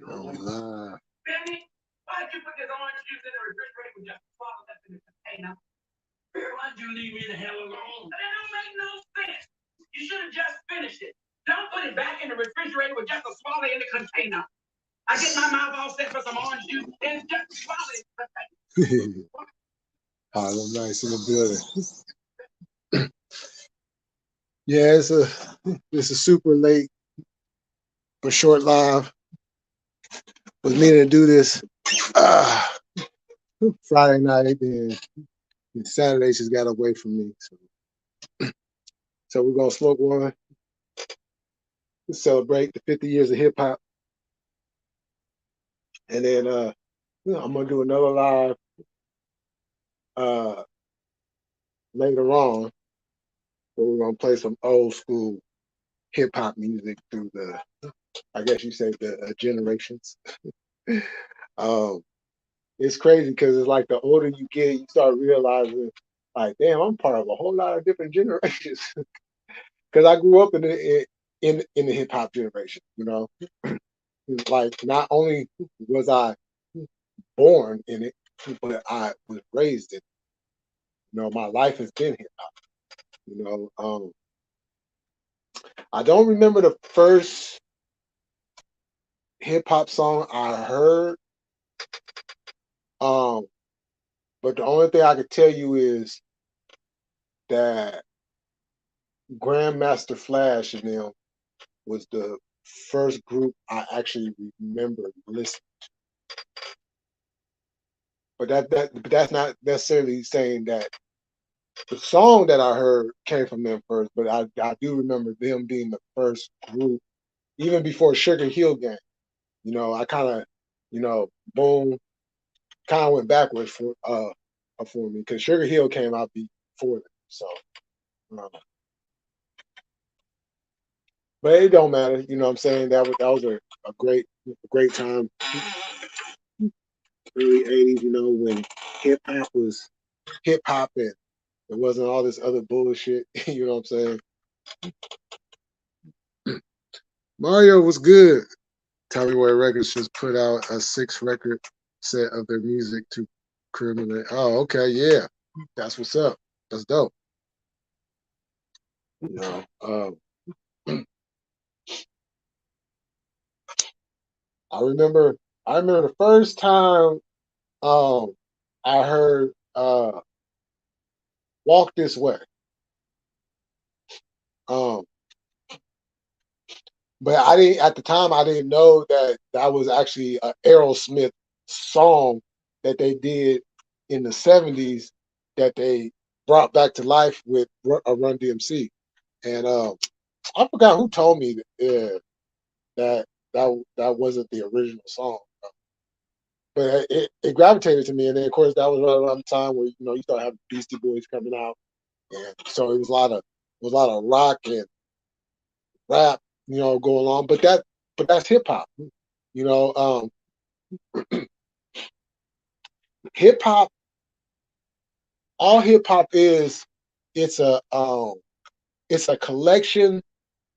Oh, live. Benny, why did you put this orange juice in the refrigerator with just swallow that in the container? Why'd you leave me the hell alone? That don't make no sense. You should have just finished it. Don't put it back in the refrigerator with just a swallow in the container. I get my mouth all set for some orange juice and just swallow it in the container. Harlem Nights in the building. Yeah, it's a super late but short live. Was meaning to do this Friday night, and Saturday just got away from me. So we're gonna smoke one to celebrate the 50 years of hip hop, and then I'm gonna do another live uh, later on, where we're gonna play some old school hip hop music through the, I guess you say, the generations. um, it's crazy because it's like the older you get, you start realizing, like, damn, I'm part of a whole lot of different generations. Because I grew up in the hip hop generation, you know. Like, not only was I born in it, but I was raised in it. You know, my life has been hip hop. You know, I don't remember the first hip hop song I heard. Um, but the only thing I could tell you is that Grandmaster Flash and them was the first group I actually remember listening. But that's not necessarily saying that the song that I heard came from them first. But I do remember them being the first group, even before Sugar Hill Gang. You know, I kind of, boom, kind of went backwards for me because Sugar Hill came out before them. So, um, but it don't matter. You know what I'm saying? That was a great time, early '80s. You know, when hip hop was hip hop and it wasn't all this other bullshit. You know what I'm saying? Mario was good. Tommyway Records just put out a 6 record set of their music to criminate. Oh, okay, yeah, that's what's up. That's dope. You know, I remember. I remember the first time um, I heard "Walk This Way," um, but I didn't at the time. I didn't know that that was actually an Aerosmith song that they did in the '70s that they brought back to life with a Run DMC. And I forgot who told me that that wasn't the original song, but it gravitated to me. And then of course that was right around the time where you start having Beastie Boys coming out, and so it was a lot of rock and rap, going on. But that's hip hop, you know. Hip hop, all hip hop is, it's a collection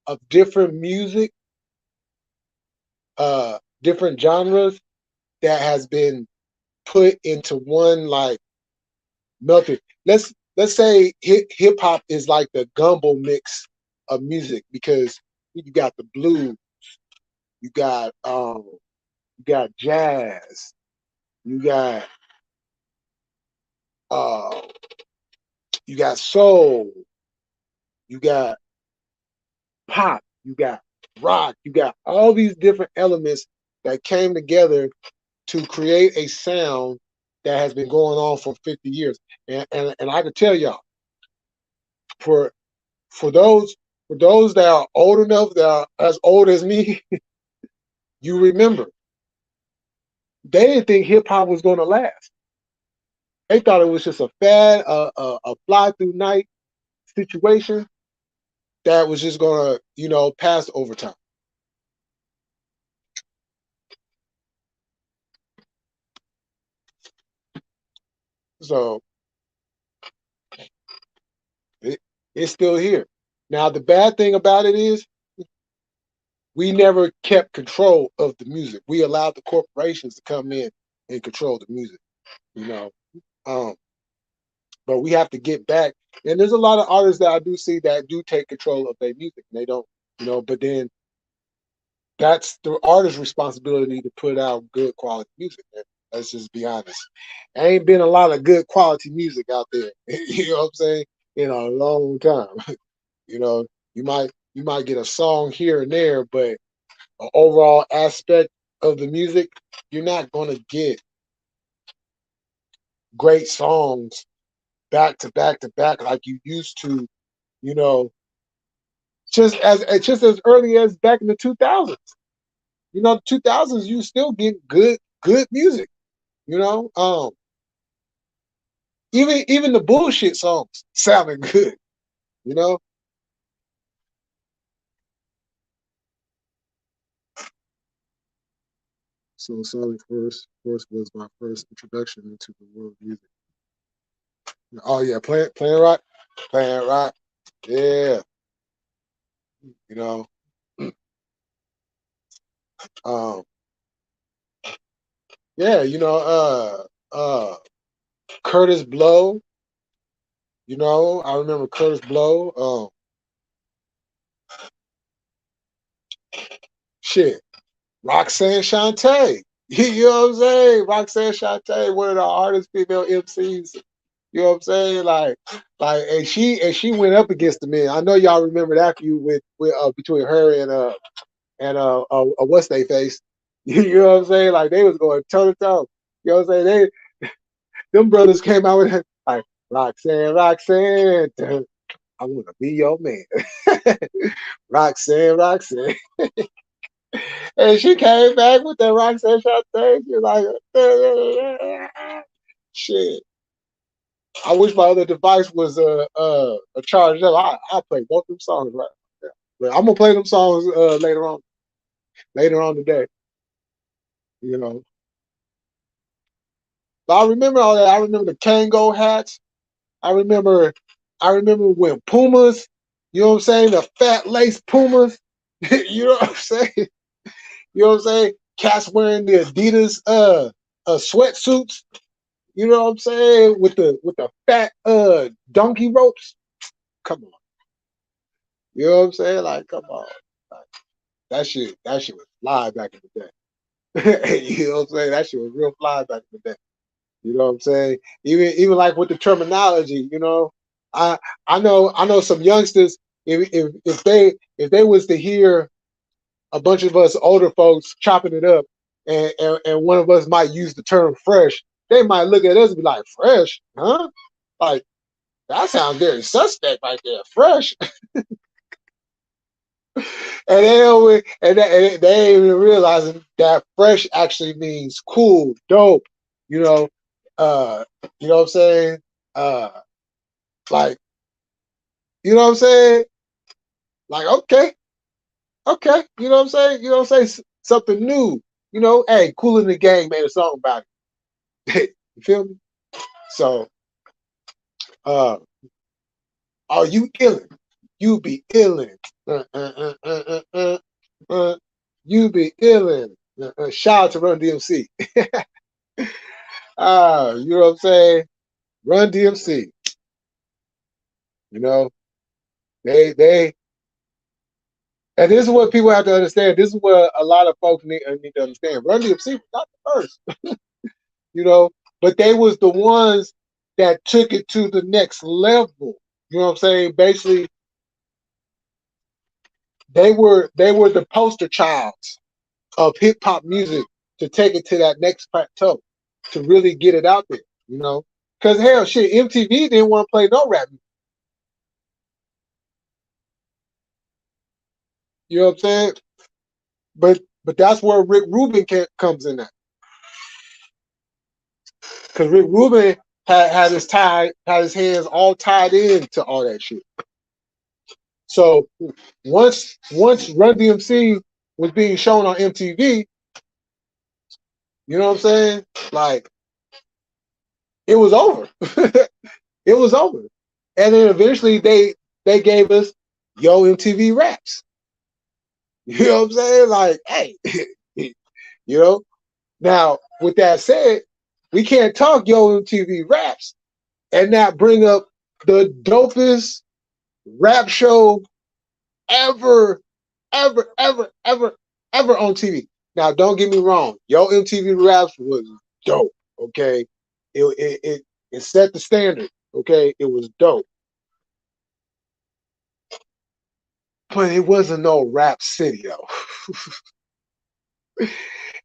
of different music, different genres that has been put into one, like, melted. Let's say hip hop is like the gumbo mix of music, because you got the blues, you got jazz, you got uh you got soul, you got pop, you got rock, you got all these different elements that came together to create a sound that has been going on for 50 years. And I can tell y'all, for for those for those that are old enough, that are as old as me, you remember they didn't think hip hop was going to last. They thought it was just a fad, a fly through night situation that was just going to, pass over time. So it, it's still here. Now the bad thing about it is we never kept control of the music. We allowed the corporations to come in and control the music, you know. Um, but we have to get back. And there's a lot of artists that I do see that do take control of their music. And they don't, but then that's the artist's responsibility to put out good quality music. Man. Let's just be honest. There ain't been a lot of good quality music out there. You know what I'm saying? In a long time. You know, you might get a song here and there, but an overall aspect of the music, you're not gonna get great songs back to back to back like you used to, you know, just as early as back in the 2000s. The 2000s you still get good music, you know. Even the bullshit songs sounded good, you know. So Sonic Force was my first introduction into the world of music. Oh yeah, playing rock, yeah, you know. Um, yeah, Curtis Blow. I remember Curtis Blow. Shit, Roxanne Shante. You know what I'm saying? Roxanne Shante, one of the hardest female MCs. You know what I'm saying? And she went up against the men. I know y'all remember that feud with between her and what's they face. You know what I'm saying? Like they was going toe to toe. You know what I'm saying? Them brothers came out with like Roxanne, I want to be your man. Roxanne. And she came back with that Roxanne Shante. She was like, shit. I wish my other device was a charged up. I play both them songs right now. But I'm gonna play them songs later on today. You know. But I remember all that. I remember the Kango hats. I remember when Pumas, you know what I'm saying, the fat lace Pumas. You know what I'm saying? You know what I'm saying? Cats wearing the Adidas sweatsuits. You know what I'm saying? With the fat donkey ropes. Come on. You know what I'm saying? Like, come on. Like, that shit was fly back in the day. You know what I'm saying? That shit was real fly back in the day. You know what I'm saying? Even like with the terminology, I I know some youngsters, if they was to hear a bunch of us older folks chopping it up, and one of us might use the term fresh, they might look at us and be like, fresh, huh? Like that sounds very suspect right there, fresh. And they ain't even realizing that fresh actually means cool, dope, you know, uh, you know what I'm saying? Uh, like, you know what I'm saying? Like, okay, you know what I'm saying? You know what I'm saying? Something new, hey, Kool in the Gang made a song about it. You feel me? So, uh, are you illin'? You be illin'. You be illin'. Shout out to Run DMC. You know what I'm saying? Run DMC. You know, they and this is what people have to understand. This is what a lot of folks need to understand. Run DMC was not the first, but they was the ones that took it to the next level. You know what I'm saying? Basically, they were the poster childs of hip hop music to take it to that next plateau, to really get it out there. Because hell, shit, MTV didn't want to play no rap music. You know what I'm saying? But that's where Rick Rubin comes in at, because Rick Rubin had his hands all tied into all that shit. So once Run DMC was being shown on MTV, you know what I'm saying? Like it was over. It was over. And then eventually they gave us Yo MTV Raps. You know what I'm saying? Like, hey, you know. Now, with that said, we can't talk Yo MTV Raps and not bring up the dopest rap show ever, ever on TV. Now, don't get me wrong. Yo MTV Raps was dope. Okay, it set the standard. Okay, it was dope, but it wasn't no Rap City though.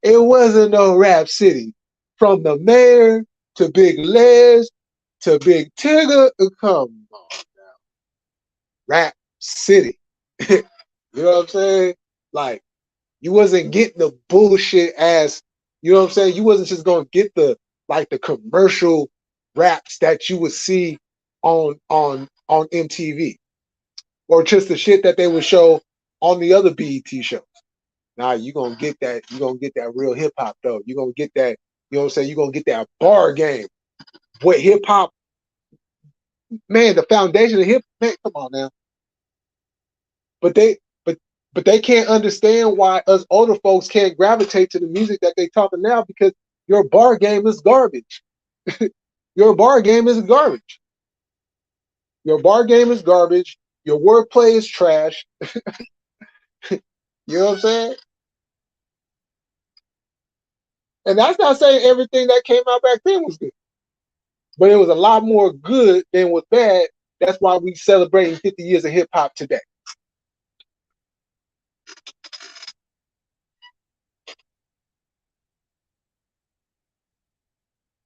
It wasn't no Rap City. From the mayor to Big Les to Big Tigger, come on now. Rap City. You know what I'm saying? Like, you wasn't getting the bullshit ass, you know what I'm saying? You wasn't just gonna get the commercial raps that you would see on MTV or just the shit that they would show on the other BET shows. Nah, you gonna get that real hip hop though. You're gonna get that, you know what I'm saying? You're gonna get that bar game. What hip hop, man, the foundation of hip, man, come on now. But they but but they can't understand why us older folks can't gravitate to the music that they talking now because your bar game is garbage. Your bar game is garbage. Your bar game is garbage. Your wordplay is trash. You know what I'm saying? And that's not saying everything that came out back then was good, but it was a lot more good than was bad. That's why we celebrating 50 years of hip hop today.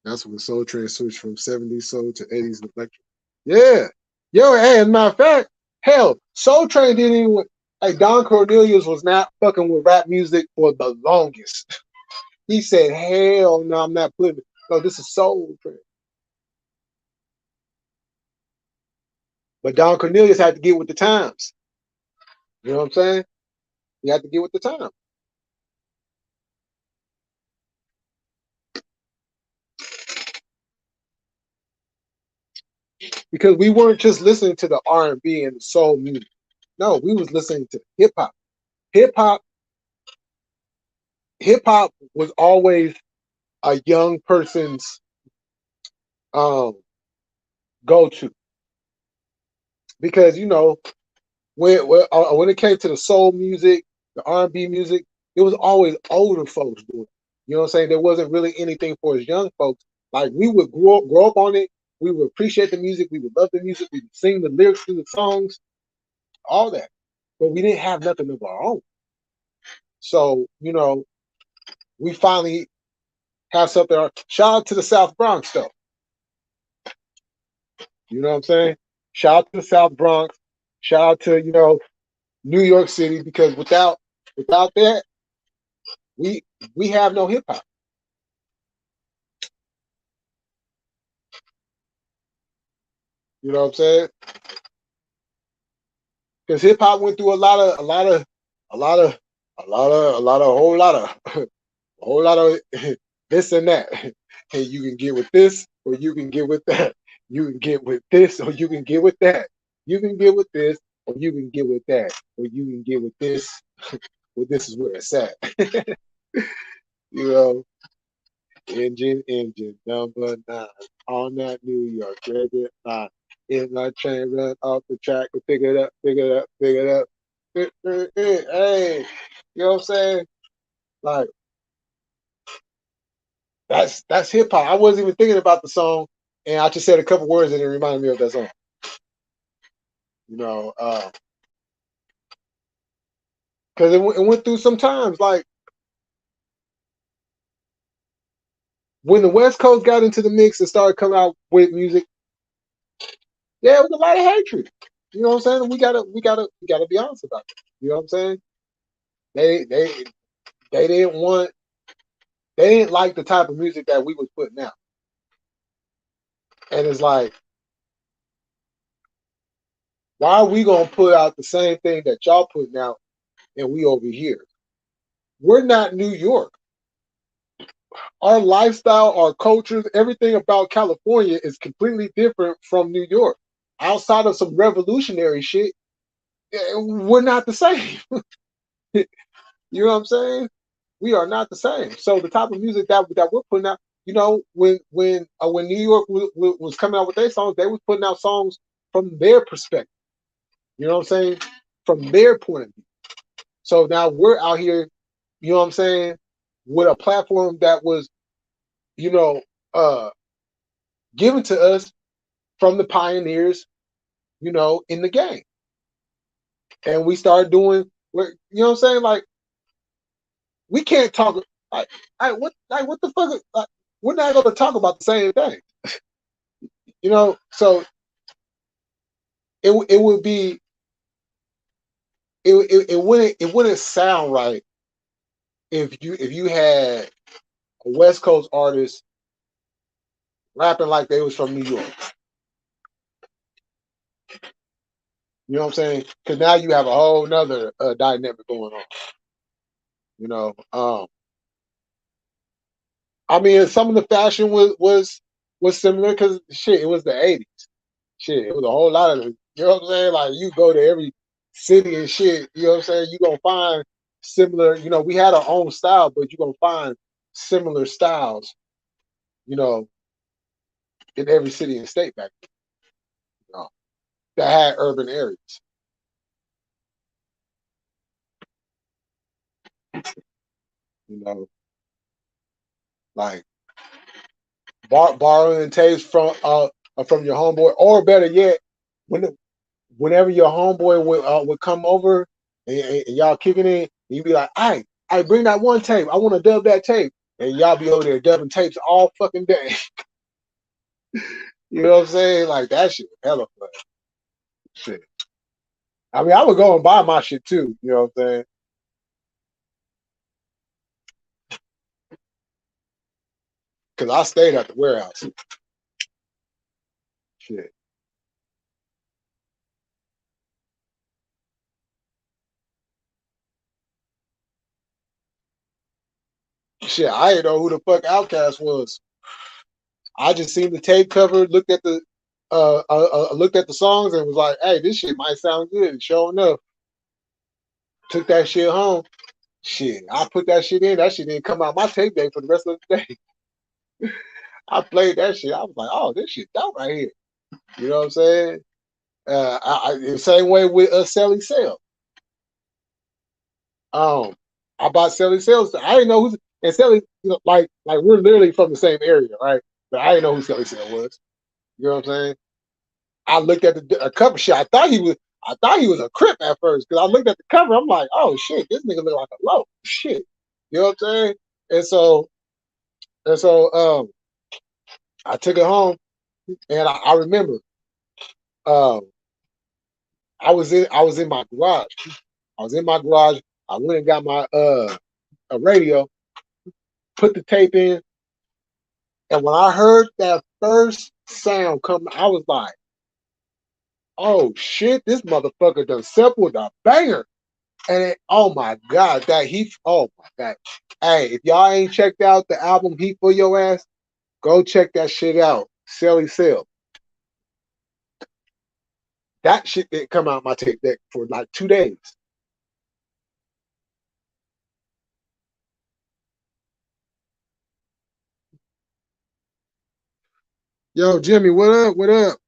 That's when Soul Train switched from 70s soul to 80s electric. Yeah. Yo, hey, as a matter of fact, hell, Soul Train didn't even. Hey, Don Cornelius was not fucking with rap music for the longest. He said, hell no, I'm not putting it. No, this is Soul Train. But Don Cornelius had to get with the times. You know what I'm saying? He had to get with the time. Because we weren't just listening to the R&B and the soul music. No, we was listening to hip hop. Hip hop, hip hop was always a young person's um go to because when it came to the soul music, the R&B music, it was always older folks doing it. You know what I'm saying? There wasn't really anything for us young folks. Like we would grow up on it. We would appreciate the music. We would love the music. We would sing the lyrics to the songs, all that. But we didn't have nothing of our own. So, we finally have something. Shout out to the South Bronx, though. You know what I'm saying? Shout out to the South Bronx. Shout out to, New York City, because without that, we we have no hip hop. You know what I'm saying? Because hip hop went through a lot of, a whole lot of, a whole lot of this and that. And you can get with this, or you can get with that. You can get with this, or you can get with that. You can get with this, or you can get with that, or you can get with this. Well, this is where it's at. You know, engine number 9 on that New York Red line. In my train run off the track and pick it up, pick it up, pick it up. Hey, you know what I'm saying? Like that's hip hop. I wasn't even thinking about the song, and I just said a couple words and it reminded me of that song. You know, because it went through some times. Like when the West Coast got into the mix and started coming out with music, yeah, it was a lot of hatred. You know what I'm saying? We gotta be honest about it. You know what I'm saying? They they they didn't want they didn't like the type of music that we was putting out. And it's like, why are we gonna put out the same thing that y'all putting out and we over here? We're not New York. Our lifestyle, our cultures, everything about California is completely different from New York. Outside of some revolutionary shit, we're not the same. You know what I'm saying? We are not the same. So the type of music that we're putting out, when New York was coming out with their songs, they was putting out songs from their perspective. You know what I'm saying? From their point of view. So now we're out here, you know what I'm saying, with a platform that was, you know, uh, given to us from the pioneers, in the game. And we started doing what, you know what I'm saying? Like, we can't talk what the fuck we're not gonna talk about the same thing. So it would be it wouldn't sound right if you had a West Coast artist rapping like they was from New York. You know what I'm saying? Because now you have a whole nother dynamic going on. You know, I mean, some of the fashion was similar because shit, it was the '80s. Shit, it was a whole lot of it. You know what I'm saying? Like you go to every city and shit. You know what I'm saying? You gonna find similar. We had our own style, but you gonna find similar styles. You know, in every city and state back then. You know, that had urban areas. You know, like borrowing tapes from your homeboy, or better yet, when whenever your homeboy would come over and y'all kicking in, you'd be like, I bring that one tape. I want to dub that tape, and y'all be over there dubbing tapes all fucking day. You know what I'm saying? Like that shit, hella fun. Shit. I mean, I would go and buy my shit too. You know what I'm saying? Because I stayed at the warehouse. Shit. Shit, I didn't know who the fuck Outcast was. I just seen the tape cover, looked at the songs, and was like, "Hey, this shit might sound good." And sure enough, took that shit home. Shit, I put that shit in. That shit didn't come out my tape day for the rest of the day. I played that shit. I was like, "Oh, this shit dope right here." You know what I'm saying? The same way with Sally Sale. Um, I bought Sally Sales. I didn't know who's and Sally. Like we're literally from the same area, right? But I didn't know who Sally Sale was. You know what I'm saying? I looked at the cover shit. I thought he was a crip at first because I looked at the cover. I'm like, oh shit, this nigga look like a low shit. You know what I'm saying? And so I took it home, and I remember um, I was in my garage. I was in my garage. I went and got my a radio, put the tape in, and when I heard that first sound come, I was like, oh shit, this motherfucker done sampled a banger. And oh my god, oh my god. Hey, if y'all ain't checked out the album Heat for Your Ass, go check that shit out. Sally Sell. That shit didn't come out my tape deck for like 2 days. Yo, Jimmy, what up? What up?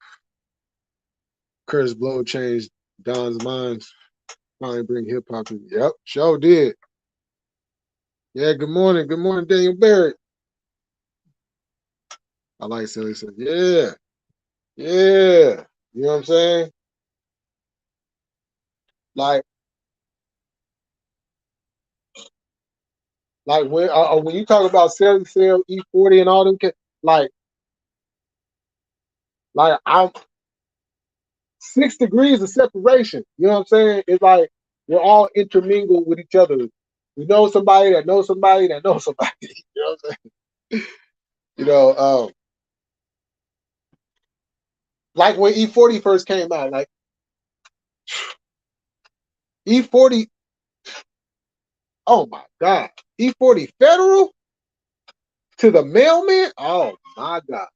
Curtis Blow changed Don's mind. Finally bring hip hop to Yep, sure did. Yeah, good morning. Good morning, Daniel Barrett. I like Sally Sell. Yeah, yeah. You know what I'm saying? Like, when you talk about Sally Sell, E40, and all them, like, I'm 6 degrees of separation. You know what I'm saying? It's like we're all intermingled with each other. We know somebody that knows somebody that knows somebody. You know what I'm saying? You know, like when E40 first came out, like E40. Oh my God, E40 Federal to the mailman. Oh my God.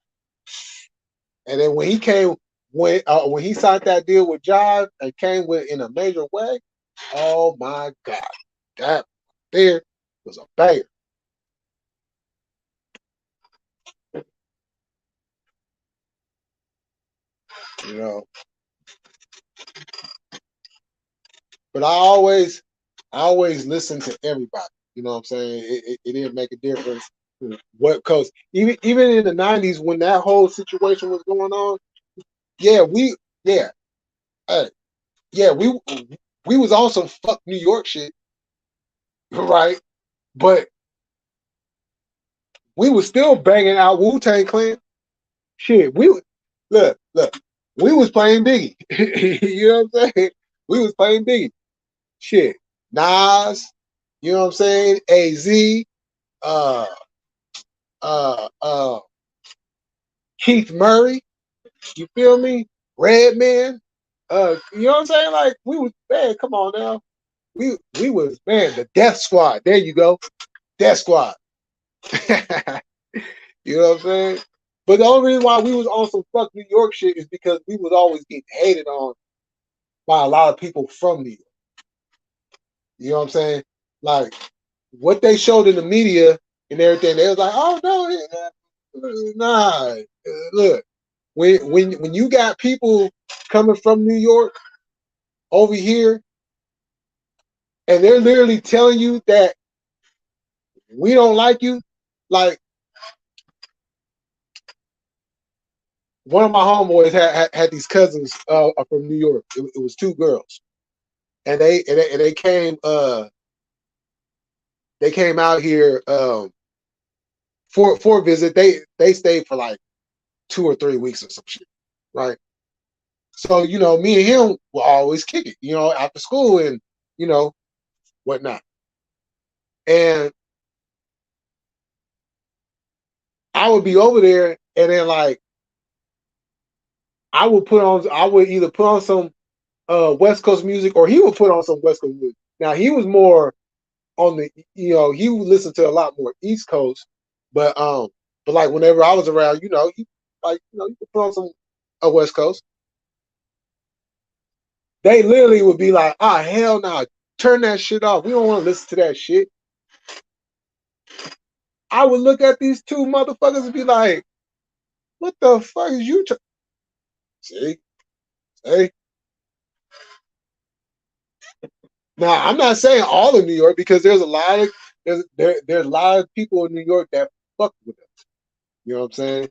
And then when he signed that deal with Jive and came with in a major way, oh my God. That there was a banger. You know. But I always listen to everybody. You know what I'm saying? It didn't make a difference what coast. Even in the '90s when that whole situation was going on, yeah, yeah, hey, yeah, we was on some fuck New York shit, right? But we was still banging out Wu-Tang Clan. Shit, look, we was playing Biggie. You know what I'm saying? We was playing Biggie. Shit, Nas, you know what I'm saying? AZ, uh, uh, uh, Keith Murray, you feel me? Redman, you know what I'm saying? Like we was, man, come on now. We was, man, the Death Squad. There you go. Death Squad. You know what I'm saying? But the only reason why we was on some fuck New York shit is because we was always getting hated on by a lot of people from New York. You know what I'm saying? Like what they showed in the media and everything, they was like, oh no, nah. Look, when you got people coming from New York over here, and they're literally telling you that we don't like you, like one of my homeboys had these cousins from New York. It was two girls, and they came out here for a visit. They stayed for like 2 or 3 weeks or some shit, right? So you know, me and him will always kick it, you know, after school and you know whatnot. And I would be over there, and then like I would either put on some West Coast music, or he would put on some West Coast music. Now he was more on the, you know, he would listen to a lot more East Coast, but like whenever I was around, you know, he like you know you could put on some West Coast. They literally would be like, ah, hell no, turn that shit off. We don't want to listen to that shit. I would look at these two motherfuckers and be like, what the fuck is you? See, see. Now I'm not saying all of New York because there's a lot of there's a lot of people in New York that fuck with us. You know what I'm saying?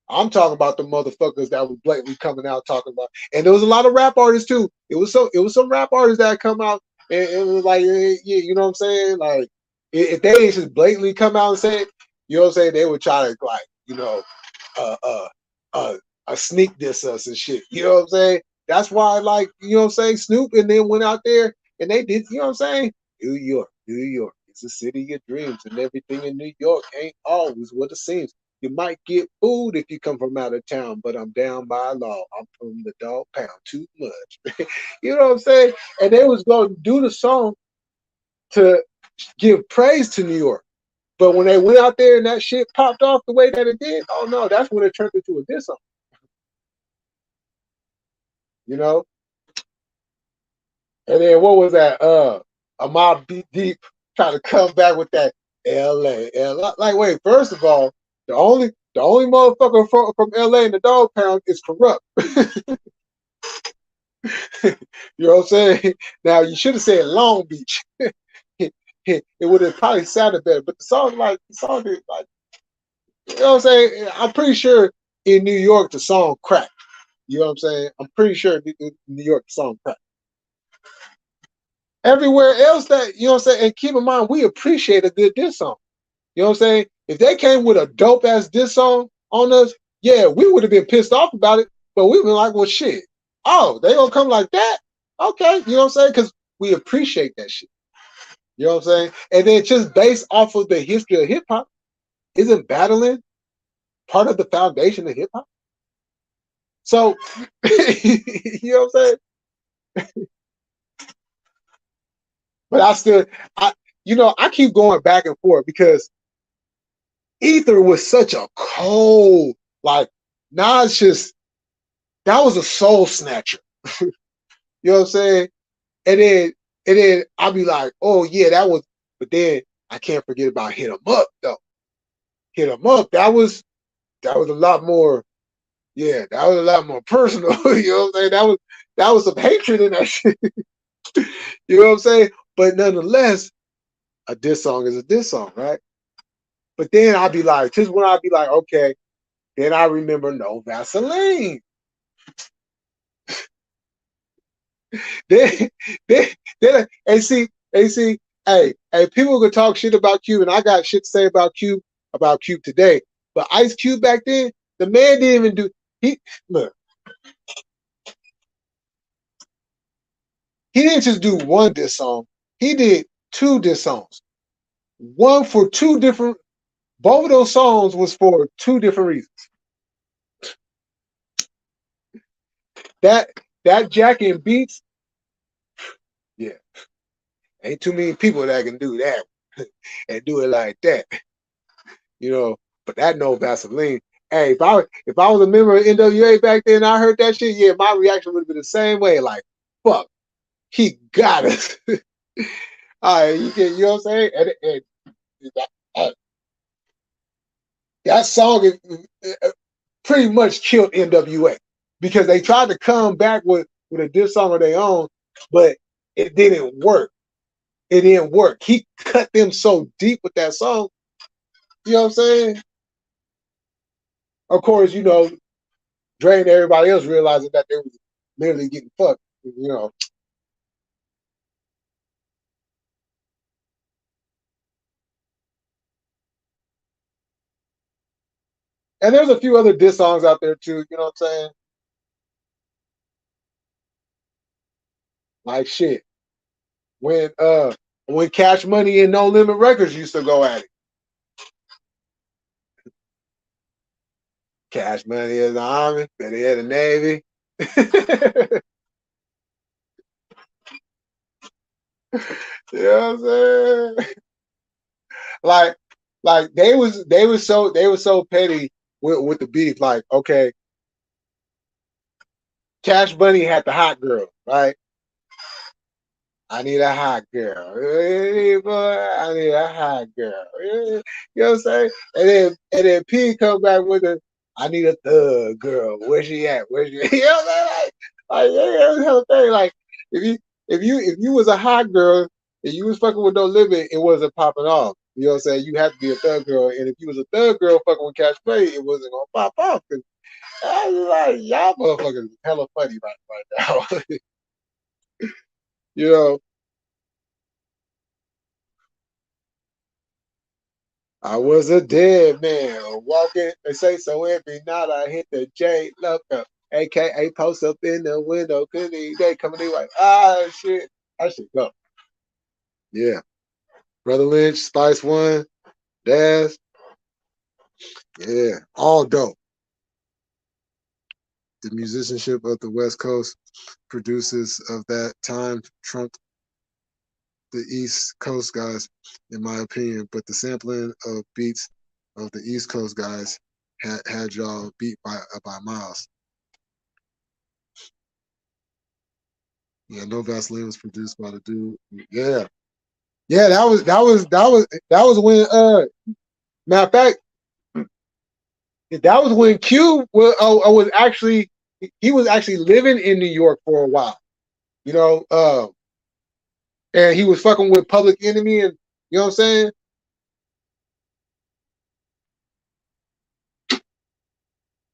I'm talking about the motherfuckers that was blatantly coming out talking about, and there was a lot of rap artists too. It was some rap artists that come out and it was like, yeah, you know what I'm saying? Like if they didn't just blatantly come out and say it, you know what I'm saying? They would try to like, you know, uh, uh, sneak diss us and shit. You know what I'm saying? That's why, like, you know what I'm saying? Snoop and then went out there and they did, you know what I'm saying? New York is the city of dreams, and everything in New York ain't always what it seems. You might get food if you come from out of town, but I'm down by law. I'm from the dog pound too much. You know what I'm saying? And they was going to do the song to give praise to New York. But when they went out there and that shit popped off the way that it did, oh no, that's when it turned into a diss song. You know? And then what was that? A Mob Deep trying to come back with that LA. Like, wait, first of all, the only motherfucker from LA in the dog pound is corrupt. You know what I'm saying? Now you should have said Long Beach. It would have probably sounded better. But the song did like, you know what I'm saying? I'm pretty sure in New York the song cracked. You know what I'm saying? I'm pretty sure in New York the song cracked. Everywhere else that, you know what I'm saying? And keep in mind, we appreciate a good diss song. You know what I'm saying? If they came with a dope ass diss song on us, yeah, we would have been pissed off about it, but we've been like, well, shit. Oh, they gonna come like that? Okay, you know what I'm saying? Because we appreciate that shit. You know what I'm saying? And then just based off of the history of hip hop, isn't battling part of the foundation of hip hop? So, you know what I'm saying? But I keep going back and forth because Ether was such a cold, like Nas just that was a soul snatcher. You know what I'm saying? And then And then I'll be like, oh yeah, that was, but then I can't forget about Hit 'Em Up though. Hit 'Em Up, that was a lot more, yeah, that was a lot more personal. You know what I'm saying? That was some hatred in that shit. You know what I'm saying? But nonetheless, a diss song is a diss song, right? But then I'll be like, just when I'll be like, okay, then I remember No Vaseline. then, and see, hey, people can talk shit about Cube, and I got shit to say about Cube today. But Ice Cube back then, the man didn't even do. Look, he didn't just do one diss song. He did two diss songs. One for two different. Both of those songs was for two different reasons. That Jack and Beats, yeah, ain't too many people that can do that and do it like that, you know. But that No Vaseline, hey, if I was a member of NWA back then, and I heard that shit, yeah, my reaction would have been the same way, like, fuck, he got us. All right, you know what I'm saying? And uh, that song pretty much killed NWA because they tried to come back with a diss song of their own, but it didn't work. It didn't work. He cut them so deep with that song. You know what I'm saying? Of course, you know, Dre and everybody else realizing that they was literally getting fucked. You know. And there's a few other diss songs out there too. You know what I'm saying? Like shit. When Cash Money and No Limit Records used to go at it. Cash Money is the Army, Betty had the Navy. You know what I'm saying? Like, they was so petty with the beef. Like, okay, Cash Money had the hot girl, right? I need a hot girl. Hey, boy, I need a hot girl. You know what I'm saying? And then P come back with a I need a thug girl. Where she at? Where she at? You know what I'm saying? Like yeah, that's the whole thing. Like if you was a hot girl and you was fucking with No Limit, it wasn't popping off. You know what I'm saying? You had to be a thug girl. And if you was a thug girl fucking with Cash Money, it wasn't gonna pop off. I was like, y'all motherfuckers hella funny right now. You know. I was a dead man walking. They say so every night I hit the J Loco, aka post up in the window. Couldn't they coming in like shit. I should go. Yeah. Brother Lynch, Spice One, Daz. Yeah. All dope. The musicianship of the West Coast producers of that time trumped the East Coast guys, in my opinion. But the sampling of beats of the East Coast guys had y'all beat by miles. Yeah, No Vaseline was produced by the dude. Yeah, yeah, that was when matter of fact, that was when Q was actually he was actually living in New York for a while. You know, and he was fucking with Public Enemy, and you know what I'm saying.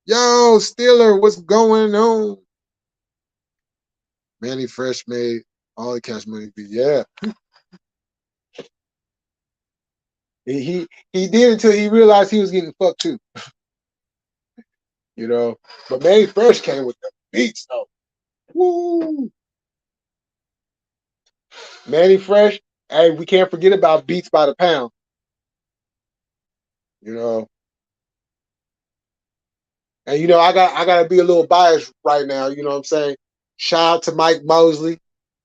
Yo, Steeler, what's going on? Manny Fresh made all the Cash Money beat. Yeah, he did until he realized he was getting fucked too. You know, but Manny Fresh came with the beats though. Woo! Manny Fresh. Hey, we can't forget about Beats by the Pound. You know, and you know I gotta be a little biased right now. You know what I'm saying? Shout out to Mike Mosley.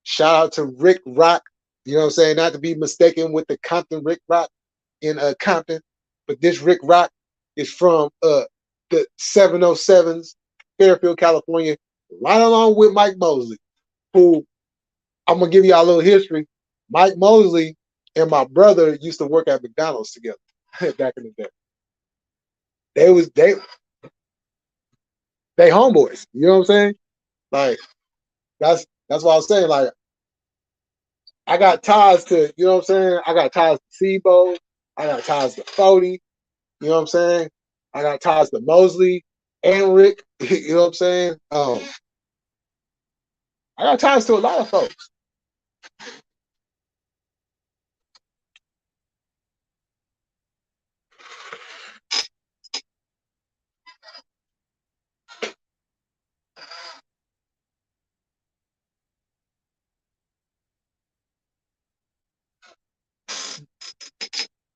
Shout out to Rick Rock. You know what I'm saying? Not to be mistaken with the Compton Rick Rock in Compton, but this Rick Rock is from the 707s, Fairfield, California, right along with Mike Mosley, who I'm gonna give y'all a little history. Mike Mosley and my brother used to work at McDonald's together back in the day. They was they homeboys. You know what I'm saying? Like that's what I was saying. Like I got ties to, you know what I'm saying? I got ties to Sebo. I got ties to Fody. You know what I'm saying? I got ties to Mosley and Rick. You know what I'm saying? I got ties to a lot of folks.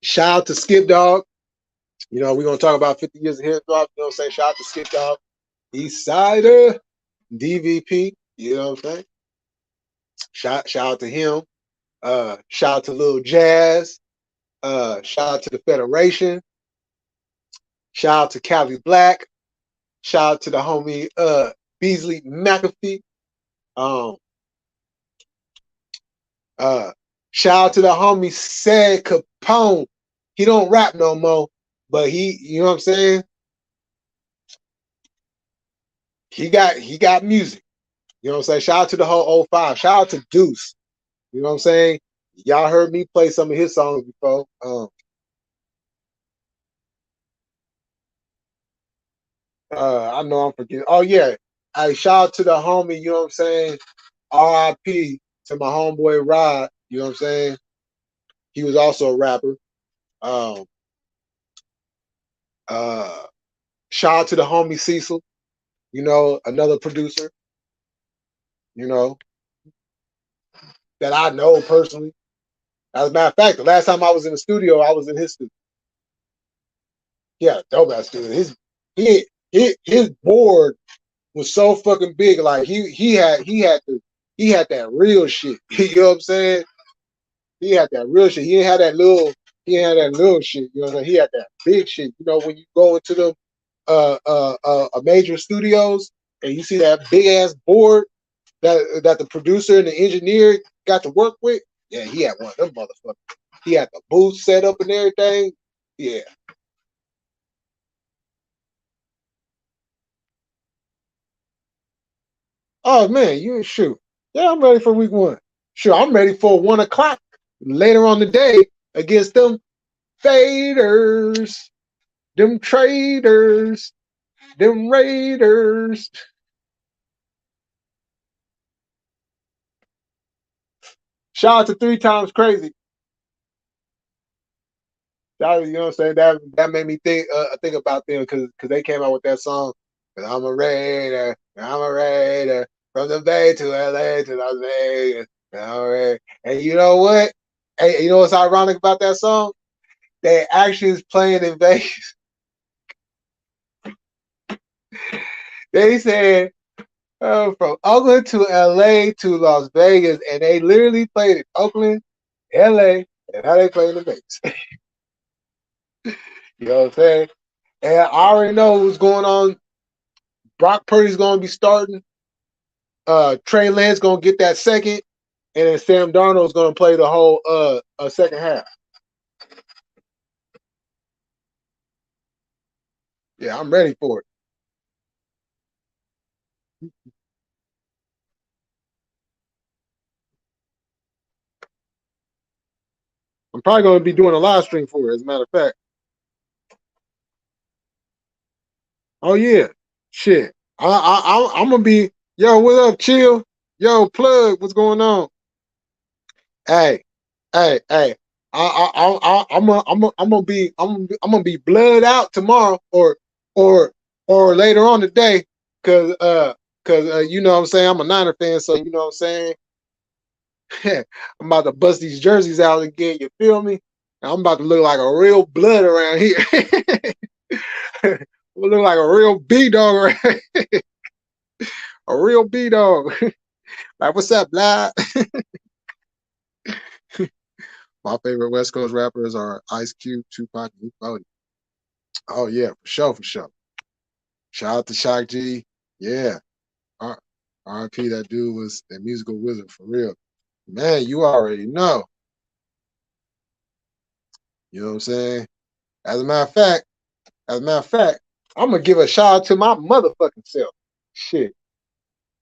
Shout out to Skip Dog. You know, we're gonna talk about 50 years of hip hop. You know what I'm saying? Shout out to Skip Dog, East Sider, DVP. You know what I'm saying? Shout out to him. Shout out to Lil Jazz. Shout out to the Federation. Shout out to Cali Black. Shout out to the homie Beasley McAfee. Um, Shout out to the homie Sad Capone. He don't rap no more, but you know what I'm saying? He got music. You know what I'm saying? Shout out to the whole 05. Shout out to Deuce. You know what I'm saying? Y'all heard me play some of his songs before. I know I'm forgetting. Oh yeah. I shout out to the homie, you know what I'm saying? RIP to my homeboy Rod, you know what I'm saying? He was also a rapper. Um uh Shout out to the homie Cecil, you know, another producer, you know, that I know personally. As a matter of fact, the last time I was in the studio, I was in his studio. Yeah, dope ass studio. His board was so fucking big. Like he had that real shit. You know what I'm saying? He had that real shit. He didn't have that little shit. You know what I'm saying? He had that big shit. You know, when you go into them major studios and you see that big ass board that the producer and the engineer got to work with, yeah, he had one of them motherfuckers. He had the booth set up and everything. Yeah. Oh man, you shoot. Yeah, I'm ready for week one. Sure, I'm ready for 1 o'clock later on the day against them faders, them traders, them raiders. Shout out to 3 Times Crazy. You know what I'm saying? That made me think about them because they came out with that song. I'm a raider, I'm a raider from the Bay to LA to Las Vegas. I'm a raider. And you know what? Hey, you know what's ironic about that song? They actually is playing in Vegas. They said from Oakland to LA to Las Vegas, and they literally played in Oakland, LA, and now they playing in Vegas. You know what I'm saying? And I already know what's going on. Brock Purdy's going to be starting. Trey Lance going to get that second, and then Sam Darnold's going to play the whole second half. Yeah, I'm ready for it. I'm probably going to be doing a live stream for it, as a matter of fact. Oh yeah, shit. I'm gonna be yo. What up, chill? Yo, plug. What's going on? Hey, hey. I'm gonna be blood out tomorrow or or later on today, cause you know what I'm saying. I'm a Niner fan, so you know what I'm saying. I'm about to bust these jerseys out again. You feel me? I'm about to look like a real blood around here. Look like a real B dog around a real B dog. Like, what's up, lad? My favorite West Coast rappers are Ice Cube, Tupac, and Cody. Oh yeah, for sure, for sure. Shout out to Shock G. Yeah. R- RIP, that dude was a musical wizard for real. Man, you already know. You know what I'm saying? As a matter of fact, I'm gonna give a shout out to my motherfucking self. Shit.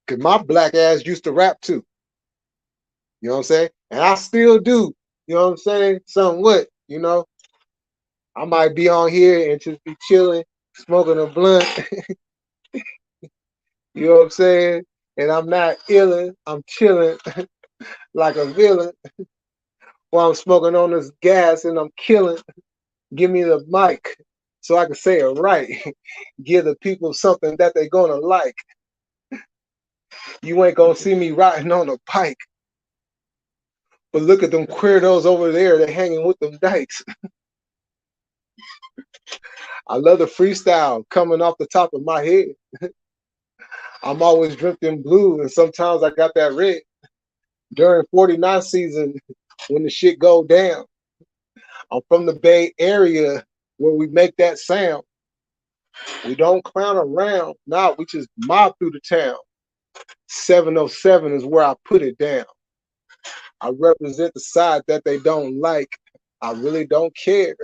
Cause my black ass used to rap too. You know what I'm saying? And I still do. You know what I'm saying? Somewhat, you know. I might be on here and just be chilling, smoking a blunt. You know what I'm saying? And I'm not illin', I'm chilling like a villain while I'm smoking on this gas and I'm killing. Give me the mic so I can say it right. Give the people something that they're gonna like. You ain't gonna see me riding on a pike. But look at them queerdos over there, they're hanging with them dykes. I love the freestyle coming off the top of my head. I'm always dripped in blue, and sometimes I got that red. During 49 season, when the shit go down, I'm from the Bay Area where we make that sound. We don't clown around. Nah, we just mob through the town. 707 is where I put it down. I represent the side that they don't like. I really don't care.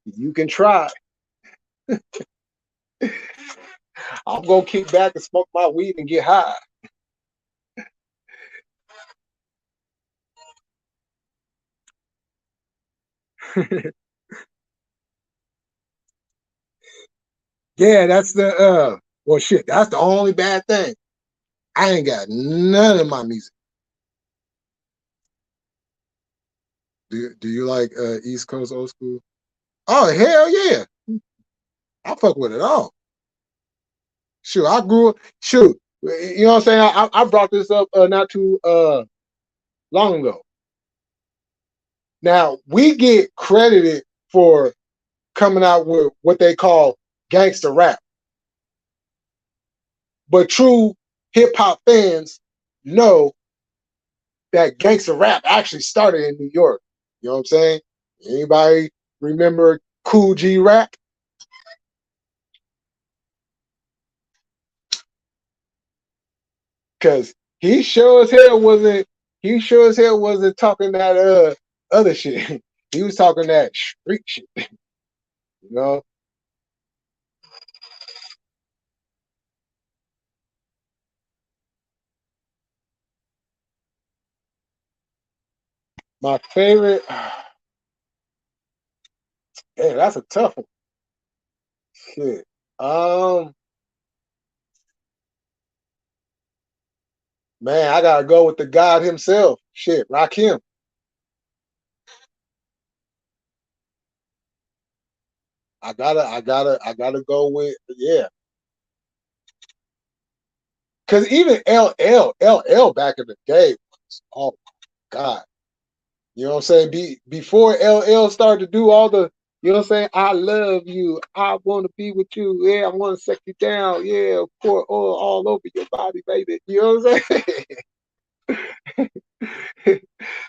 You can try. I'm gonna kick back and smoke my weed and get high. Yeah, that's the well shit, that's the only bad thing. I ain't got none of my music. Do you like East Coast old school? Oh hell yeah. I fuck with it all. Shoot, I grew up shoot. You know what I'm saying? I brought this up not too long ago. Now we get credited for coming out with what they call gangster rap. But true hip hop fans know that gangster rap actually started in New York. You know what I'm saying? Anybody remember Cool G Rap? Because he sure as hell wasn't talking that other shit. He was talking that street shit, you know. My favorite, yeah, that's a tough one. Shit. Um, man, I gotta go with the God himself. Shit, Rakim. I gotta go with yeah. Cause even LL back in the day was oh God. You know what I'm saying? Before LL started to do all the, you know what I'm saying? I love you. I want to be with you. Yeah, I want to suck you down. Yeah, pour oil all over your body, baby. You know what I'm saying?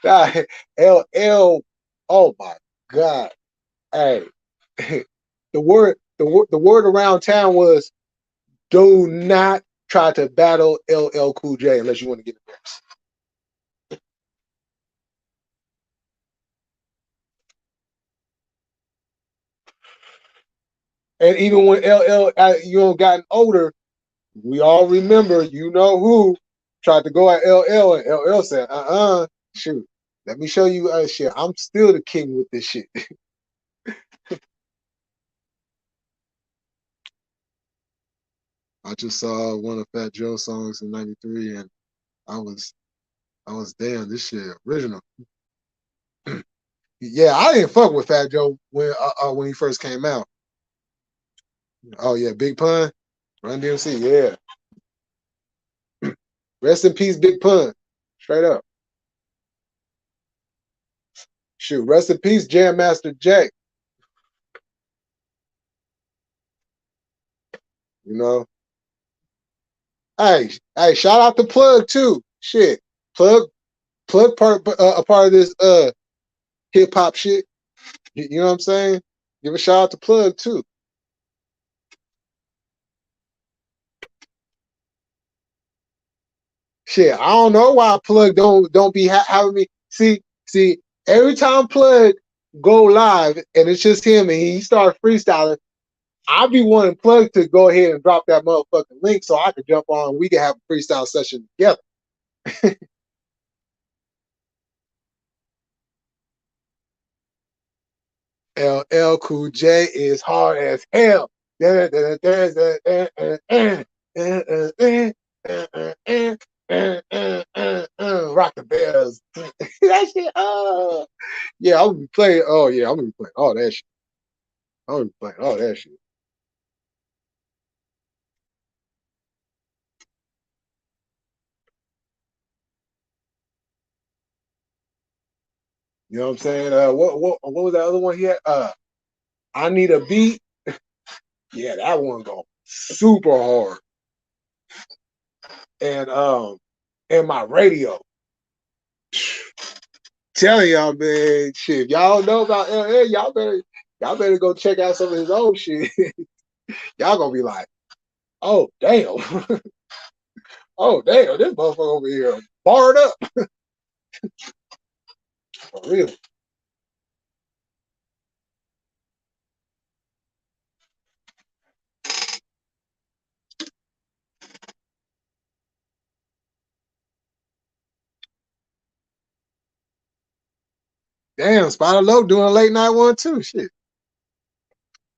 Nah, LL, oh my God. Hey, the word around town was do not try to battle LL Cool J unless you want to get embarrassed. And even when LL, gotten older, we all remember, you know who tried to go at LL, and LL said, shoot, let me show you shit. I'm still the king with this shit. I just saw one of Fat Joe's songs in '93, and I was, damn, this shit original. Yeah, I didn't fuck with Fat Joe when he first came out. Oh yeah, Big Pun, Run DMC, yeah. Rest in peace, Big Pun. Straight up. Shoot, rest in peace, Jam Master Jay. You know, hey, shout out to Plug too. Shit, Plug a part of this hip hop shit. You know what I'm saying? Give a shout out to Plug too. Shit, I don't know why Plug don't be having me. See, every time Plug go live and it's just him and he start freestyling, I be wanting Plug to go ahead and drop that motherfucking link so I could jump on and we can have a freestyle session together. LL Cool J is hard as hell. Rock the bells. That shit. Oh, yeah, I'm gonna be playing. Oh yeah, I'm gonna be playing all that shit. I'm gonna be playing all that shit. You know what I'm saying? What was that other one he had? I need a beat. Yeah, that one go super hard. And my radio. Telling y'all, man, shit. Y'all know about LA, y'all better go check out some of his old shit. Y'all gonna be like, oh damn, oh damn, this motherfucker over here barred up for real. Damn, Spider Low doing a late night one too. Shit.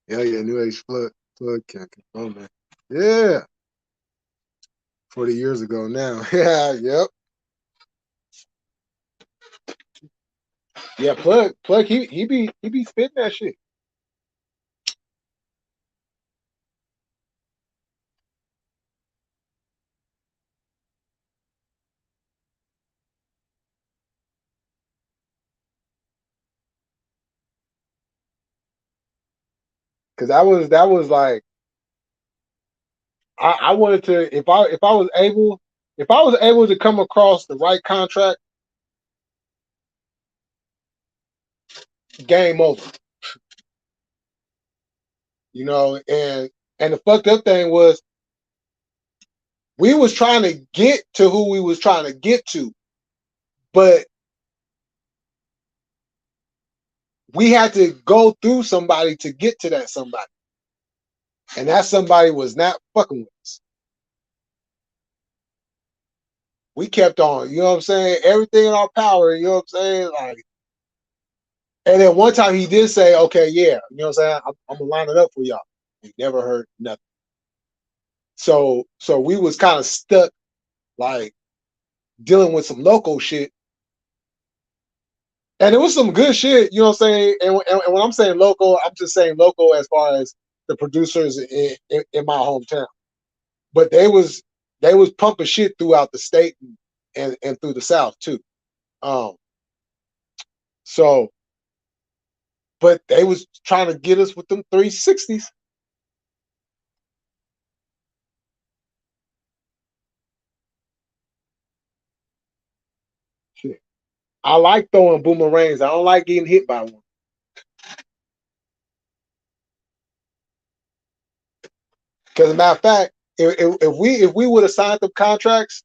Yeah, New Age Flood can't confirm man. Yeah, 40 years ago now. Yeah, yep. Yeah, plug. He be spitting that shit. Cause that was like I wanted to if I was able to come across the right contract, game over. You know, and the fucked up thing was we was trying to get to who we was trying to get to, but we had to go through somebody to get to that somebody. And that somebody was not fucking with us. We kept on, you know what I'm saying? Everything in our power, you know what I'm saying? Like, and then one time he did say, okay, yeah, you know what I'm saying? I'm gonna line it up for y'all. We never heard nothing. So we was kind of stuck, like dealing with some local shit. And it was some good shit, you know what I'm saying? And when I'm saying local, I'm just saying local as far as the producers in my hometown. But they was pumping shit throughout the state and through the South too. Um, so, but they was trying to get us with them 360s. Shit. I like throwing boomerangs. I don't like getting hit by one. Because, as a matter of fact, if we would have signed them contracts,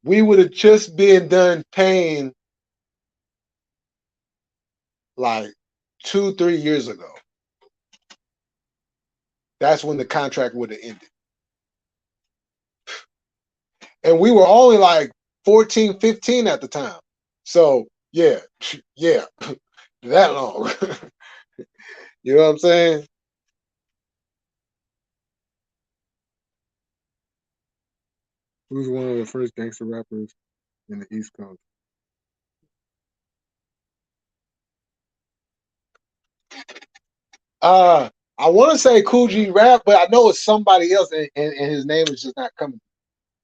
we would have just been done paying like 2-3 years ago. That's when the contract would have ended. And we were only like 14, 15 at the time. So yeah, yeah, that long. You know what I'm saying? Who's one of the first gangster rappers in the East Coast? I want to say Cool G Rap, but I know it's somebody else, and his name is just not coming.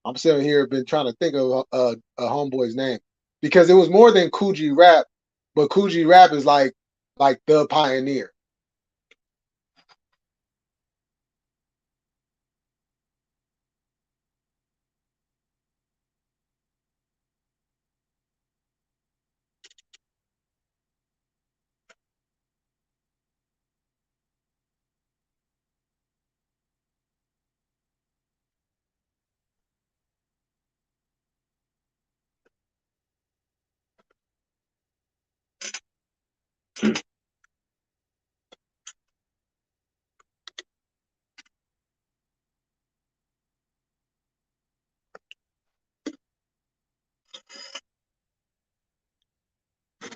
I'm sitting here, been trying to think of a homeboy's name because it was more than Cool G Rap, but Cool G Rap is like the pioneer.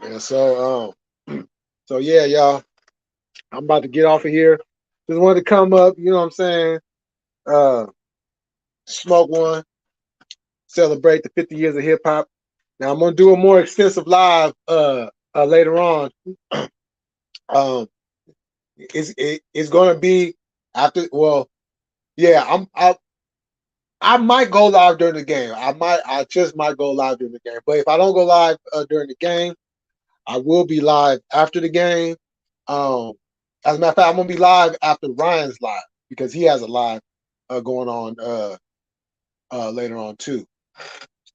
And so yeah, y'all. I'm about to get off of here. Just wanted to come up, you know what I'm saying? Uh, smoke one, celebrate the 50 years of hip hop. Now I'm gonna do a more extensive live later on. Um, it's gonna be after. Well, yeah, I might go live during the game. I just might go live during the game. But if I don't go live during the game, I will be live after the game. Um, as a matter of fact, I'm gonna be live after Ryan's live because he has a live going on later on too.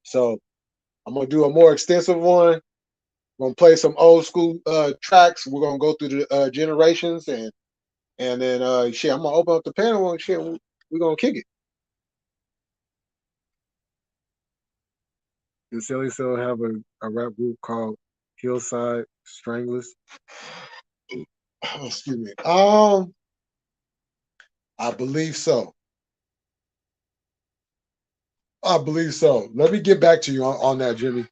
So I'm gonna do a more extensive one. We're gonna play some old school tracks. We're gonna go through the generations and then shit. I'm gonna open up the panel and shit. We're gonna kick it. Does Silly Cell have a rap group called Hillside Stranglers? Excuse me. I believe so. I believe so. Let me get back to you on that, Jimmy.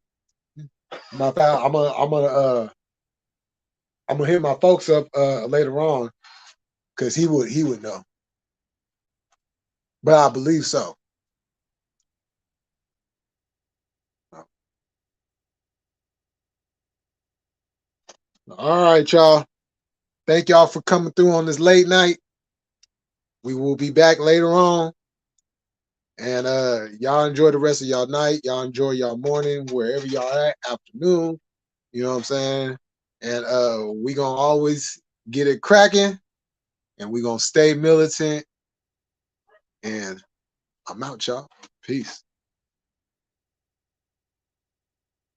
My pal, I'm gonna hit my folks up later on because he would know. But I believe so. All right, y'all. Thank y'all for coming through on this late night. We will be back later on. And y'all enjoy the rest of y'all night. Y'all enjoy y'all morning, wherever y'all at, afternoon. You know what I'm saying? And we gonna always get it cracking and we gonna stay militant. And I'm out, y'all. Peace.